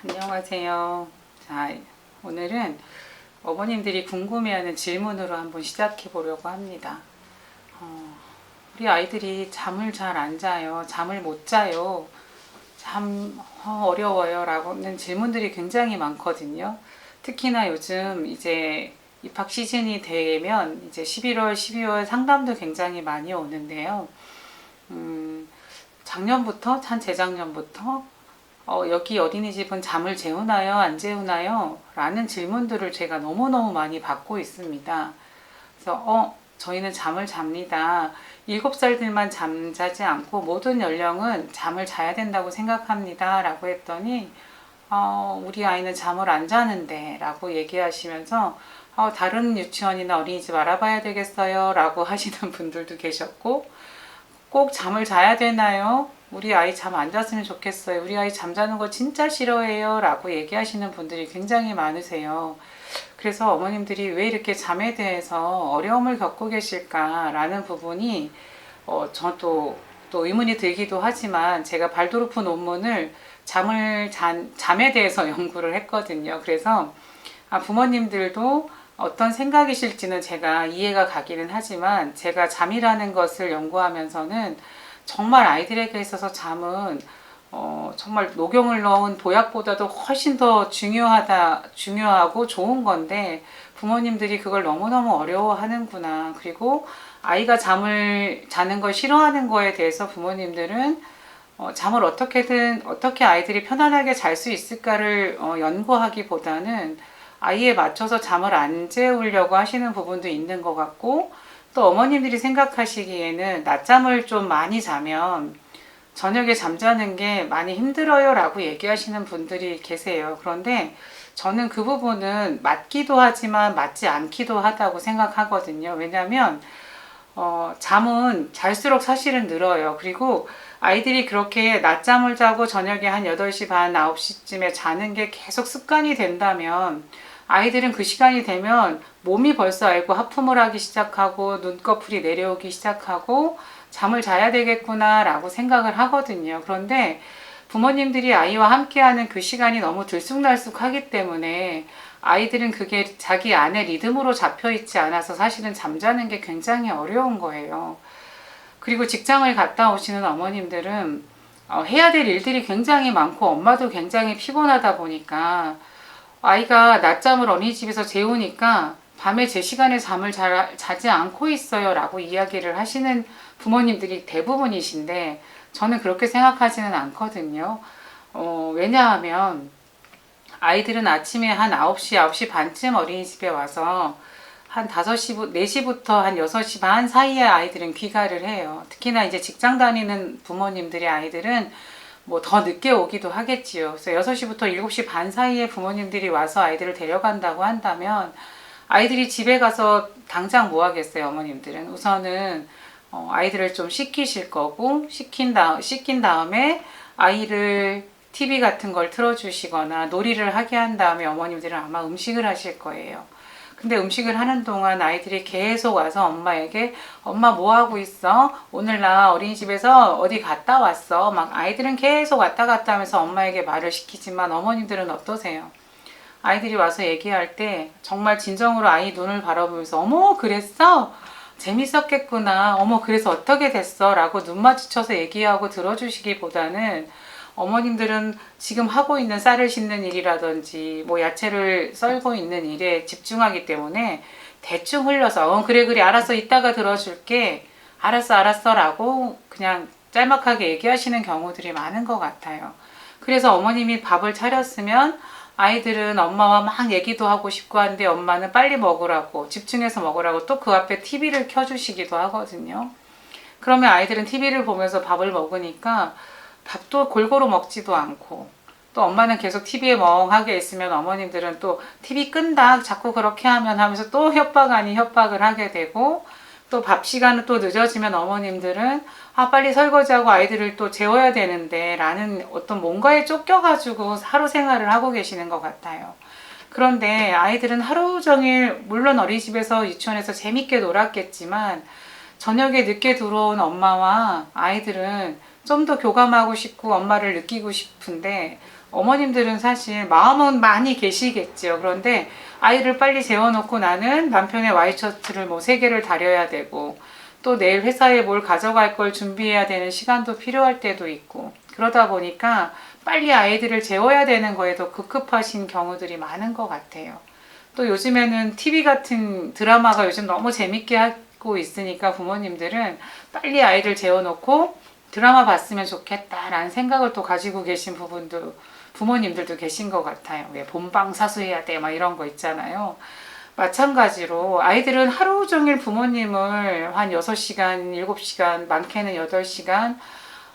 안녕하세요. 자, 오늘은 어머님들이 궁금해하는 질문으로 한번 시작해 보려고 합니다. 우리 아이들이 잠을 잘 안 자요. 잠을 못 자요. 참 어려워요. 라고는 질문들이 굉장히 많거든요. 특히나 요즘 이제 입학 시즌이 되면 이제 11월, 12월 상담도 굉장히 많이 오는데요. 작년부터, 한 재작년부터 여기 어린이집은 잠을 재우나요? 안 재우나요? 라는 질문들을 제가 너무너무 많이 받고 있습니다. 그래서 저희는 잠을 잡니다. 7살들만 잠자지 않고 모든 연령은 잠을 자야 된다고 생각합니다. 라고 했더니 우리 아이는 잠을 안 자는데 라고 얘기하시면서 다른 유치원이나 어린이집 알아봐야 되겠어요. 라고 하시는 분들도 계셨고, 꼭 잠을 자야 되나요? 우리 아이 잠 안 잤으면 좋겠어요. 우리 아이 잠자는 거 진짜 싫어해요. 라고 얘기하시는 분들이 굉장히 많으세요. 그래서 어머님들이 왜 이렇게 잠에 대해서 어려움을 겪고 계실까라는 부분이 저도 또 의문이 들기도 하지만, 제가 발도르프 논문을 잠에 대해서 연구를 했거든요. 그래서 부모님들도 어떤 생각이실지는 제가 이해가 가기는 하지만, 제가 잠이라는 것을 연구하면서는 정말 아이들에게 있어서 잠은 정말 녹용을 넣은 보약보다도 훨씬 더 중요하고 좋은 건데, 부모님들이 그걸 너무너무 어려워하는구나. 그리고 아이가 잠을 자는 걸 싫어하는 거에 대해서 부모님들은 잠을 어떻게 아이들이 편안하게 잘 수 있을까를 연구하기보다는 아이에 맞춰서 잠을 안 재우려고 하시는 부분도 있는 것 같고, 또 어머님들이 생각하시기에는 낮잠을 좀 많이 자면 저녁에 잠자는 게 많이 힘들어요 라고 얘기하시는 분들이 계세요. 그런데 저는 그 부분은 맞기도 하지만 맞지 않기도 하다고 생각하거든요. 왜냐하면 잠은 잘수록 사실은 늘어요. 그리고 아이들이 그렇게 낮잠을 자고 저녁에 한 8시 반, 9시쯤에 자는 게 계속 습관이 된다면, 아이들은 그 시간이 되면 몸이 벌써 알고 하품을 하기 시작하고 눈꺼풀이 내려오기 시작하고 잠을 자야 되겠구나 라고 생각을 하거든요. 그런데 부모님들이 아이와 함께하는 그 시간이 너무 들쑥날쑥하기 때문에 아이들은 그게 자기 안에 리듬으로 잡혀 있지 않아서 사실은 잠자는 게 굉장히 어려운 거예요. 그리고 직장을 갔다 오시는 어머님들은 해야 될 일들이 굉장히 많고 엄마도 굉장히 피곤하다 보니까 아이가 낮잠을 어린이집에서 재우니까 밤에 제 시간에 잠을 자지 않고 있어요 라고 이야기를 하시는 부모님들이 대부분이신데, 저는 그렇게 생각하지는 않거든요. 왜냐하면 아이들은 아침에 한 9시, 9시 반쯤 어린이집에 와서 한 4시부터 한 6시 반 사이에 아이들은 귀가를 해요. 특히나 이제 직장 다니는 부모님들의 아이들은 뭐 더 늦게 오기도 하겠지요. 그래서 6시부터 7시 반 사이에 부모님들이 와서 아이들을 데려간다고 한다면, 아이들이 집에 가서 당장 뭐 하겠어요. 어머님들은 우선은 아이들을 좀 씻기실 거고, 씻긴 다음에 아이를 TV 같은 걸 틀어주시거나 놀이를 하게 한 다음에 어머님들은 아마 음식을 하실 거예요. 근데 음식을 하는 동안 아이들이 계속 와서 엄마에게 엄마 뭐 하고 있어? 오늘 나 어린이집에서 어디 갔다 왔어? 막 아이들은 계속 왔다 갔다 하면서 엄마에게 말을 시키지만, 어머님들은 어떠세요? 아이들이 와서 얘기할 때 정말 진정으로 아이 눈을 바라보면서 어머 그랬어? 재밌었겠구나. 어머 그래서 어떻게 됐어? 라고 눈 마주쳐서 얘기하고 들어주시기보다는, 어머님들은 지금 하고 있는 쌀을 씻는 일이라든지 뭐 야채를 썰고 있는 일에 집중하기 때문에 대충 흘려서 그래 알았어 이따가 들어줄게 알았어 라고 그냥 짤막하게 얘기하시는 경우들이 많은 것 같아요. 그래서 어머님이 밥을 차렸으면 아이들은 엄마와 막 얘기도 하고 싶고 한데, 엄마는 빨리 먹으라고 집중해서 먹으라고 또 그 앞에 TV를 켜주시기도 하거든요. 그러면 아이들은 TV를 보면서 밥을 먹으니까 밥도 골고루 먹지도 않고, 또 엄마는 계속 TV에 멍하게 있으면 어머님들은 또 TV 끈다 자꾸 그렇게 하면서 또 협박 아닌 협박을 하게 되고, 또 밥 시간은 또 늦어지면 어머님들은 빨리 설거지하고 아이들을 또 재워야 되는데 라는 어떤 뭔가에 쫓겨가지고 하루 생활을 하고 계시는 것 같아요. 그런데 아이들은 하루 종일 물론 어린이집에서 유치원에서 재밌게 놀았겠지만, 저녁에 늦게 들어온 엄마와 아이들은 좀 더 교감하고 싶고 엄마를 느끼고 싶은데 어머님들은 사실 마음은 많이 계시겠죠. 그런데 아이를 빨리 재워놓고 나는 남편의 와이셔츠를 뭐 3개를 다려야 되고 또 내일 회사에 뭘 가져갈 걸 준비해야 되는 시간도 필요할 때도 있고 그러다 보니까 빨리 아이들을 재워야 되는 거에 더 급급하신 경우들이 많은 것 같아요. 또 요즘에는 TV 같은 드라마가 요즘 너무 재밌게 하고 있으니까 부모님들은 빨리 아이들 재워놓고 드라마 봤으면 좋겠다라는 생각을 또 가지고 계신 부모님들도 계신 것 같아요. 왜 본방사수해야 돼 막 이런 거 있잖아요. 마찬가지로 아이들은 하루 종일 부모님을 한 6시간, 7시간, 많게는 8시간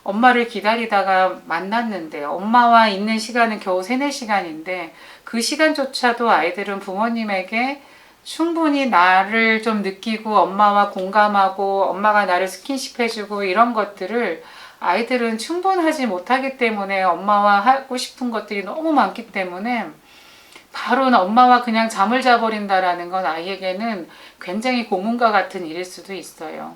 엄마를 기다리다가 만났는데 엄마와 있는 시간은 겨우 3, 4시간인데 그 시간조차도 아이들은 부모님에게 충분히 나를 좀 느끼고 엄마와 공감하고 엄마가 나를 스킨십 해주고 이런 것들을 아이들은 충분하지 못하기 때문에 엄마와 하고 싶은 것들이 너무 많기 때문에 바로 엄마와 그냥 잠을 자버린다라는 건 아이에게는 굉장히 고문과 같은 일일 수도 있어요.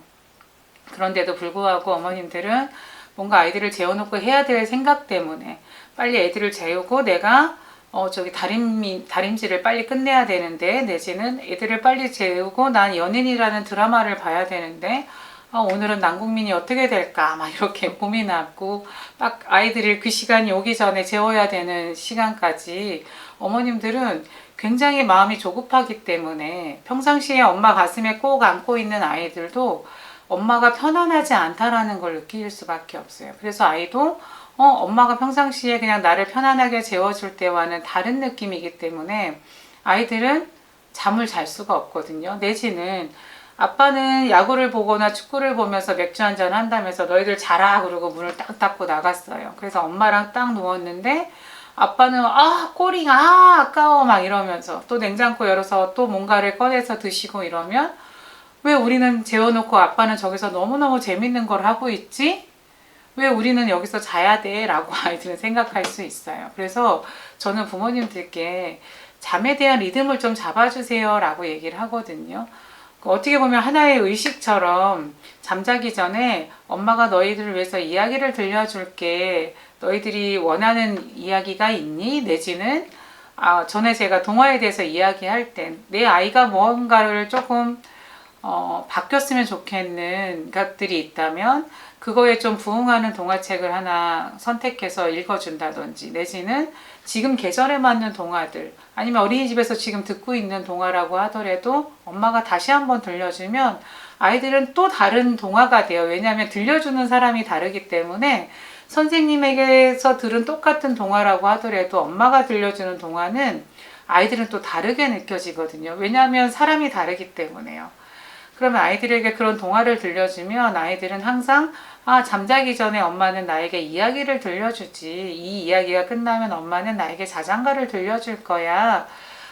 그런데도 불구하고 어머님들은 뭔가 아이들을 재워놓고 해야 될 생각 때문에 빨리 애들을 재우고 내가 저기 다림질을 빨리 끝내야 되는데 내지는 애들을 빨리 재우고 난 연인이라는 드라마를 봐야 되는데 오늘은 남국민이 어떻게 될까 막 이렇게 고민하고 딱 아이들을 그 시간이 오기 전에 재워야 되는 시간까지 어머님들은 굉장히 마음이 조급하기 때문에 평상시에 엄마 가슴에 꼭 안고 있는 아이들도 엄마가 편안하지 않다라는 걸 느낄 수밖에 없어요. 그래서 아이도 엄마가 평상시에 그냥 나를 편안하게 재워줄 때와는 다른 느낌이기 때문에 아이들은 잠을 잘 수가 없거든요. 내지는 아빠는 야구를 보거나 축구를 보면서 맥주 한잔 한다면서 너희들 자라 그러고 문을 딱 닫고 나갔어요. 그래서 엄마랑 딱 누웠는데 아빠는 꼬링 아까워 막 이러면서 또 냉장고 열어서 또 뭔가를 꺼내서 드시고 이러면 왜 우리는 재워놓고 아빠는 저기서 너무너무 재밌는 걸 하고 있지? 왜 우리는 여기서 자야 돼? 라고 아이들은 생각할 수 있어요. 그래서 저는 부모님들께 잠에 대한 리듬을 좀 잡아주세요 라고 얘기를 하거든요. 어떻게 보면 하나의 의식처럼 잠자기 전에 엄마가 너희들을 위해서 이야기를 들려줄게. 너희들이 원하는 이야기가 있니? 내지는 전에 제가 동화에 대해서 이야기할 땐 내 아이가 뭔가를 조금 바뀌었으면 좋겠는 것들이 있다면 그거에 좀 부응하는 동화책을 하나 선택해서 읽어준다든지 내지는 지금 계절에 맞는 동화들 아니면 어린이집에서 지금 듣고 있는 동화라고 하더라도 엄마가 다시 한번 들려주면 아이들은 또 다른 동화가 돼요. 왜냐하면 들려주는 사람이 다르기 때문에 선생님에게서 들은 똑같은 동화라고 하더라도 엄마가 들려주는 동화는 아이들은 또 다르게 느껴지거든요. 왜냐하면 사람이 다르기 때문에요. 그러면 아이들에게 그런 동화를 들려주면 아이들은 항상 잠자기 전에 엄마는 나에게 이야기를 들려주지. 이 이야기가 끝나면 엄마는 나에게 자장가를 들려줄 거야.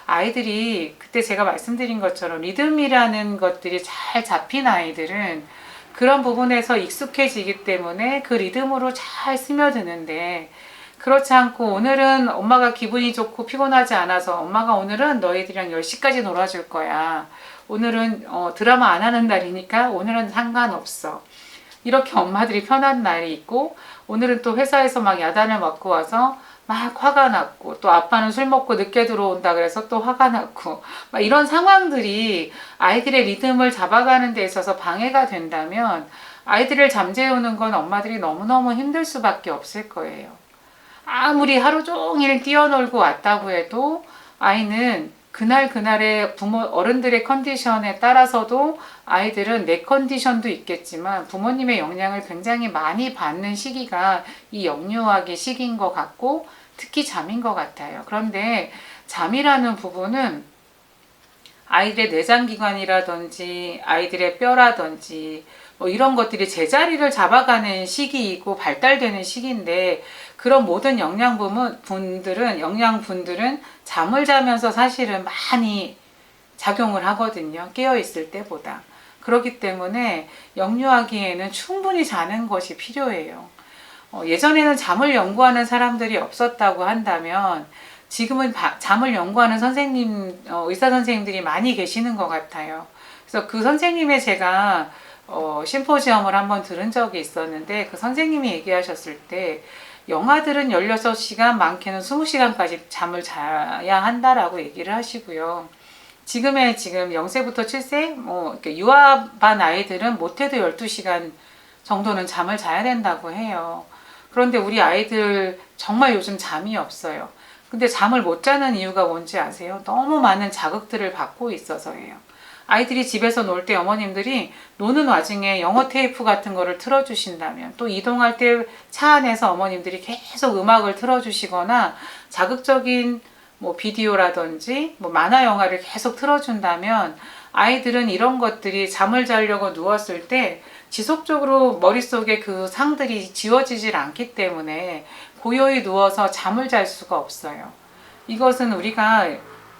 아이들이 그때 제가 말씀드린 것처럼 리듬이라는 것들이 잘 잡힌 아이들은 그런 부분에서 익숙해지기 때문에 그 리듬으로 잘 스며드는데 그렇지 않고 오늘은 엄마가 기분이 좋고 피곤하지 않아서 엄마가 오늘은 너희들이랑 10시까지 놀아줄 거야. 오늘은 드라마 안 하는 날이니까 오늘은 상관없어. 이렇게 엄마들이 편한 날이 있고 오늘은 또 회사에서 막 야단을 맞고 와서 막 화가 났고 또 아빠는 술 먹고 늦게 들어온다 그래서 또 화가 났고 막 이런 상황들이 아이들의 리듬을 잡아가는 데 있어서 방해가 된다면 아이들을 잠재우는 건 엄마들이 너무너무 힘들 수밖에 없을 거예요. 아무리 하루 종일 뛰어놀고 왔다고 해도 아이는 그날의 어른들의 컨디션에 따라서도 아이들은 내 컨디션도 있겠지만 부모님의 영향을 굉장히 많이 받는 시기가 이 영유아기 시기인 것 같고 특히 잠인 것 같아요. 그런데 잠이라는 부분은 아이들의 내장기관이라든지 아이들의 뼈라든지 뭐 이런 것들이 제자리를 잡아가는 시기이고 발달되는 시기인데 그런 모든 영양분들은 잠을 자면서 사실은 많이 작용을 하거든요. 깨어있을 때보다. 그렇기 때문에 영유아기에는 충분히 자는 것이 필요해요. 예전에는 잠을 연구하는 사람들이 없었다고 한다면 지금은 잠을 연구하는 의사 선생님들이 많이 계시는 것 같아요. 그래서 그 선생님의 제가 심포지엄을 한번 들은 적이 있었는데 그 선생님이 얘기하셨을 때 영아들은 16시간 많게는 20시간까지 잠을 자야 한다라고 얘기를 하시고요. 지금 0세부터 7세 뭐 이렇게 유아반 아이들은 못해도 12시간 정도는 잠을 자야 된다고 해요. 그런데 우리 아이들 정말 요즘 잠이 없어요. 근데 잠을 못 자는 이유가 뭔지 아세요? 너무 많은 자극들을 받고 있어서예요. 아이들이 집에서 놀 때 어머님들이 노는 와중에 영어 테이프 같은 거를 틀어주신다면, 또 이동할 때 차 안에서 어머님들이 계속 음악을 틀어주시거나 자극적인 뭐 비디오라든지 뭐 만화 영화를 계속 틀어준다면 아이들은 이런 것들이 잠을 자려고 누웠을 때 지속적으로 머릿속에 그 상들이 지워지질 않기 때문에 고요히 누워서 잠을 잘 수가 없어요. 이것은 우리가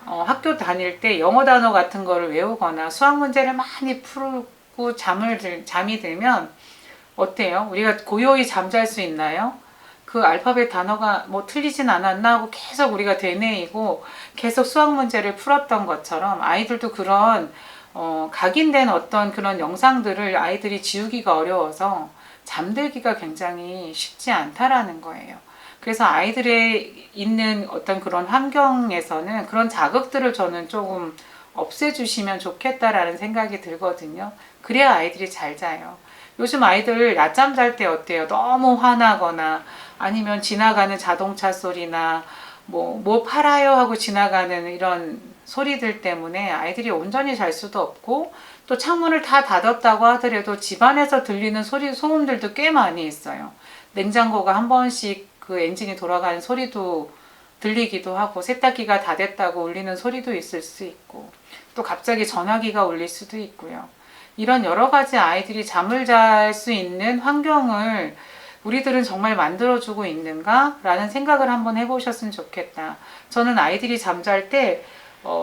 학교 다닐 때 영어 단어 같은 거를 외우거나 수학 문제를 많이 풀고 잠이 들면 어때요? 우리가 고요히 잠잘 수 있나요? 그 알파벳 단어가 뭐 틀리진 않았나 하고 계속 우리가 되뇌이고 계속 수학 문제를 풀었던 것처럼 아이들도 그런 각인된 어떤 그런 영상들을 아이들이 지우기가 어려워서 잠들기가 굉장히 쉽지 않다라는 거예요. 그래서 아이들의 있는 어떤 그런 환경에서는 그런 자극들을 저는 조금 없애주시면 좋겠다라는 생각이 들거든요. 그래야 아이들이 잘 자요. 요즘 아이들 낮잠 잘 때 어때요? 너무 화나거나 아니면 지나가는 자동차 소리나 뭐 팔아요 하고 지나가는 이런 소리들 때문에 아이들이 온전히 잘 수도 없고, 또 창문을 다 닫았다고 하더라도 집안에서 들리는 소음들도 꽤 많이 있어요. 냉장고가 한 번씩 그 엔진이 돌아가는 소리도 들리기도 하고, 세탁기가 다 됐다고 울리는 소리도 있을 수 있고, 또 갑자기 전화기가 울릴 수도 있고요. 이런 여러 가지 아이들이 잠을 잘 수 있는 환경을 우리들은 정말 만들어주고 있는가? 라는 생각을 한번 해보셨으면 좋겠다. 저는 아이들이 잠잘 때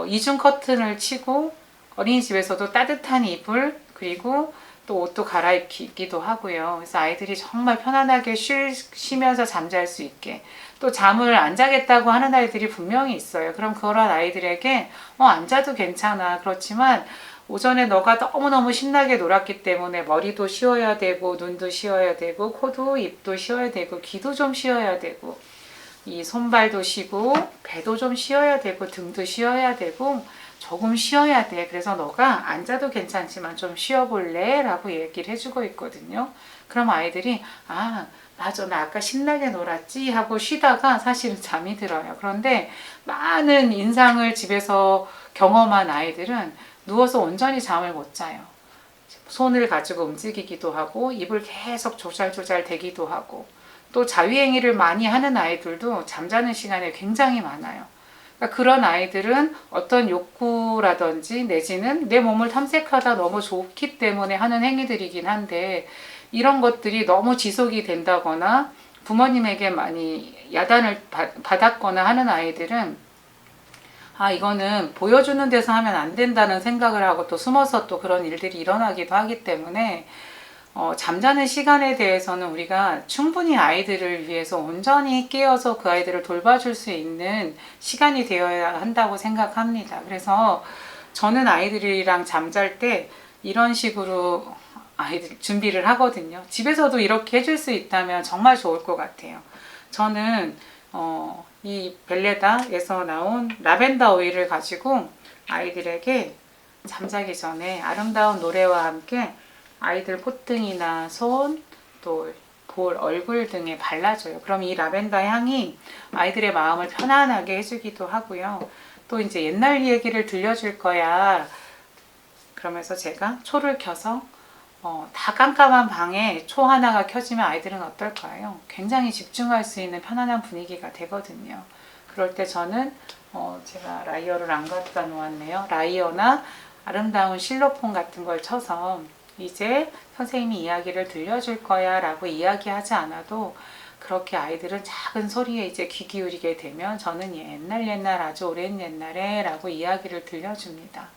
이중 커튼을 치고 어린이집에서도 따뜻한 이불 그리고 또 옷도 갈아입기도 하고요. 그래서 아이들이 정말 편안하게 쉬면서 잠잘 수 있게, 또 잠을 안 자겠다고 하는 아이들이 분명히 있어요. 그럼 그런 아이들에게 안 자도 괜찮아. 그렇지만 오전에 너가 너무너무 신나게 놀았기 때문에 머리도 쉬어야 되고 눈도 쉬어야 되고 코도 입도 쉬어야 되고 귀도 좀 쉬어야 되고 이 손발도 쉬고 배도 좀 쉬어야 되고 등도 쉬어야 되고 조금 쉬어야 돼. 그래서 너가 앉아도 괜찮지만 좀 쉬어볼래? 라고 얘기를 해주고 있거든요. 그럼 아이들이 맞아, 나 아까 신나게 놀았지 하고 쉬다가 사실은 잠이 들어요. 그런데 많은 인상을 집에서 경험한 아이들은 누워서 온전히 잠을 못 자요. 손을 가지고 움직이기도 하고 입을 계속 조잘조잘 대기도 하고, 또 자위행위를 많이 하는 아이들도 잠자는 시간에 굉장히 많아요. 그러니까 그런 아이들은 어떤 욕구라든지 내지는 내 몸을 탐색하다 너무 좋기 때문에 하는 행위들이긴 한데, 이런 것들이 너무 지속이 된다거나 부모님에게 많이 야단을 받았거나 하는 아이들은 이거는 보여주는 데서 하면 안 된다는 생각을 하고 또 숨어서 또 그런 일들이 일어나기도 하기 때문에 잠자는 시간에 대해서는 우리가 충분히 아이들을 위해서 온전히 깨어서 그 아이들을 돌봐줄 수 있는 시간이 되어야 한다고 생각합니다. 그래서 저는 아이들이랑 잠잘 때 이런 식으로 아이들 준비를 하거든요. 집에서도 이렇게 해줄 수 있다면 정말 좋을 것 같아요. 저는 이 벨레다에서 나온 라벤더 오일을 가지고 아이들에게 잠자기 전에 아름다운 노래와 함께 아이들 콧등이나 손, 또 볼, 얼굴 등에 발라줘요. 그럼 이 라벤더 향이 아이들의 마음을 편안하게 해주기도 하고요. 또 이제 옛날 얘기를 들려줄 거야. 그러면서 제가 초를 켜서 다 깜깜한 방에 초 하나가 켜지면 아이들은 어떨까요? 굉장히 집중할 수 있는 편안한 분위기가 되거든요. 그럴 때 저는 제가 라이어를 안 갖다 놓았네요. 라이어나 아름다운 실로폰 같은 걸 쳐서 이제 선생님이 이야기를 들려줄 거야 라고 이야기하지 않아도 그렇게 아이들은 작은 소리에 이제 귀 기울이게 되면 저는 옛날 아주 오랜 옛날에 라고 이야기를 들려줍니다.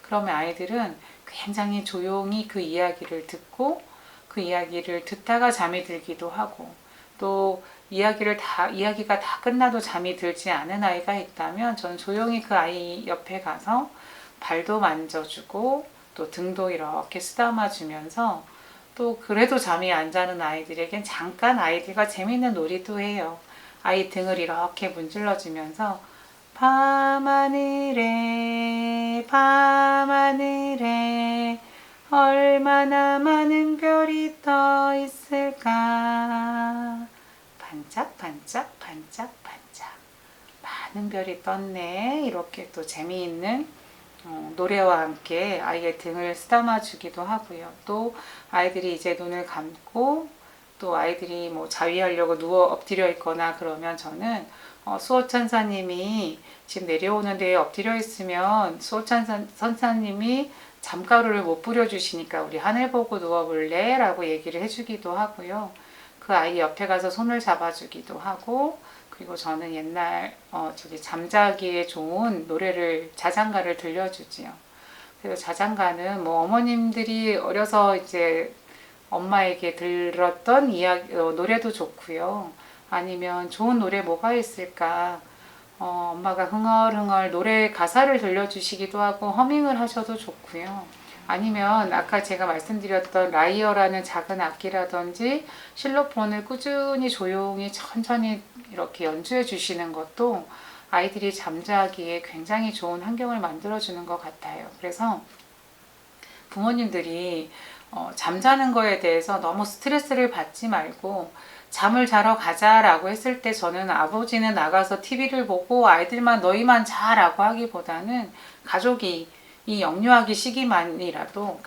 그러면 아이들은 굉장히 조용히 그 이야기를 듣고 그 이야기를 듣다가 잠이 들기도 하고, 또 이야기가 다 끝나도 잠이 들지 않은 아이가 있다면 저는 조용히 그 아이 옆에 가서 발도 만져주고 또 등도 이렇게 쓰다마 주면서 또 그래도 잠이 안 자는 아이들에겐 잠깐 아이들과 재밌는 놀이도 해요. 아이 등을 이렇게 문질러 주면서 밤하늘에 밤하늘에 얼마나 많은 별이 떠 있을까. 반짝반짝 반짝반짝 많은 별이 떴네. 이렇게 또 재미있는 노래와 함께 아이의 등을 쓰다마 주기도 하고요. 또 아이들이 이제 눈을 감고 또 아이들이 뭐 자위하려고 누워 엎드려 있거나 그러면 저는 수호천사님이 지금 내려오는 데에 엎드려 있으면 수호천사님이 잠가루를 못 뿌려주시니까 우리 하늘 보고 누워볼래? 라고 얘기를 해주기도 하고요. 그 아이 옆에 가서 손을 잡아주기도 하고, 그리고 저는 옛날 잠자기에 좋은 노래를 자장가를 들려주지요. 그래서 자장가는 뭐 어머님들이 어려서 이제 엄마에게 들었던 이야기 노래도 좋고요. 아니면 좋은 노래 뭐가 있을까? 엄마가 흥얼흥얼 노래 가사를 들려주시기도 하고 허밍을 하셔도 좋고요. 아니면 아까 제가 말씀드렸던 라이어라는 작은 악기라든지 실로폰을 꾸준히 조용히 천천히 이렇게 연주해 주시는 것도 아이들이 잠자기에 굉장히 좋은 환경을 만들어 주는 것 같아요. 그래서 부모님들이 잠자는 거에 대해서 너무 스트레스를 받지 말고 잠을 자러 가자라고 했을 때 저는 아버지는 나가서 TV를 보고 아이들만 너희만 자라고 하기보다는 가족이 이 영유아기 시기만이라도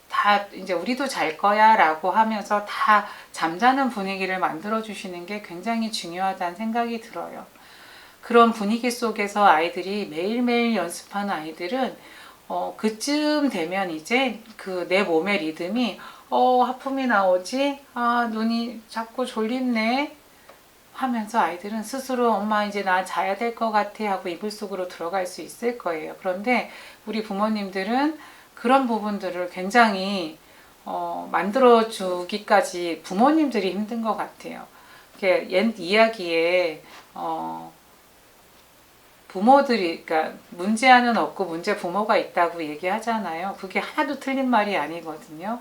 다 이제 우리도 잘 거야 라고 하면서 다 잠자는 분위기를 만들어 주시는 게 굉장히 중요하다는 생각이 들어요. 그런 분위기 속에서 아이들이 매일매일 연습하는 아이들은 그쯤 되면 이제 그 내 몸의 리듬이 하품이 나오지? 눈이 자꾸 졸립네? 하면서 아이들은 스스로 엄마 이제 나 자야 될 것 같아 하고 이불 속으로 들어갈 수 있을 거예요. 그런데 우리 부모님들은 그런 부분들을 굉장히 만들어주기까지 부모님들이 힘든 것 같아요. 이렇게 옛 이야기에 부모들이, 그러니까 문제아는 없고 문제 부모가 있다고 얘기하잖아요. 그게 하나도 틀린 말이 아니거든요.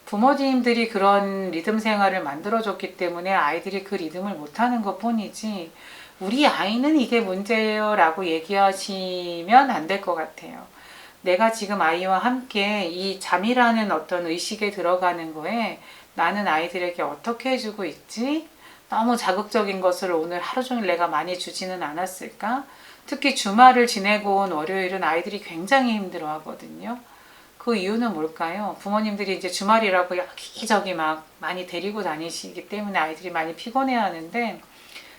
부모님들이 그런 리듬 생활을 만들어줬기 때문에 아이들이 그 리듬을 못하는 것 뿐이지 우리 아이는 이게 문제예요 라고 얘기하시면 안 될 것 같아요. 내가 지금 아이와 함께 이 잠이라는 어떤 의식에 들어가는 거에 나는 아이들에게 어떻게 해주고 있지? 너무 자극적인 것을 오늘 하루 종일 내가 많이 주지는 않았을까? 특히 주말을 지내고 온 월요일은 아이들이 굉장히 힘들어 하거든요. 그 이유는 뭘까요? 부모님들이 이제 주말이라고 여기저기 막 많이 데리고 다니시기 때문에 아이들이 많이 피곤해 하는데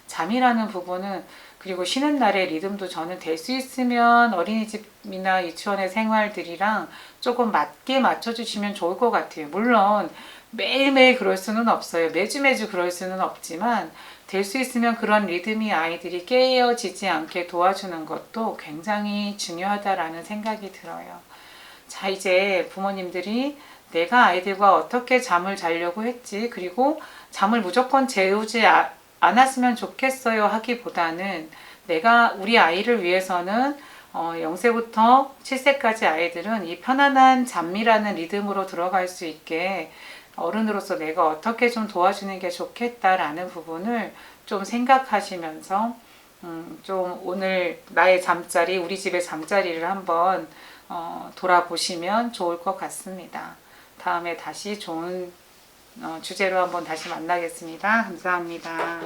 잠이라는 부분은 그리고 쉬는 날의 리듬도 저는 될 수 있으면 어린이집이나 유치원의 생활들이랑 조금 맞게 맞춰주시면 좋을 것 같아요. 물론 매일매일 그럴 수는 없어요. 매주 그럴 수는 없지만 될 수 있으면 그런 리듬이 아이들이 깨어지지 않게 도와주는 것도 굉장히 중요하다라는 생각이 들어요. 자, 이제 부모님들이 내가 아이들과 어떻게 잠을 자려고 했지, 그리고 잠을 무조건 재우지 않았으면 좋겠어요 하기보다는 내가 우리 아이를 위해서는 0세부터 7세까지 아이들은 이 편안한 잠이라는 리듬으로 들어갈 수 있게 어른으로서 내가 어떻게 좀 도와주는 게 좋겠다라는 부분을 좀 생각하시면서 좀 오늘 나의 잠자리, 우리 집의 잠자리를 한번 돌아보시면 좋을 것 같습니다. 다음에 다시 좋은 주제로 한번 다시 만나겠습니다. 감사합니다.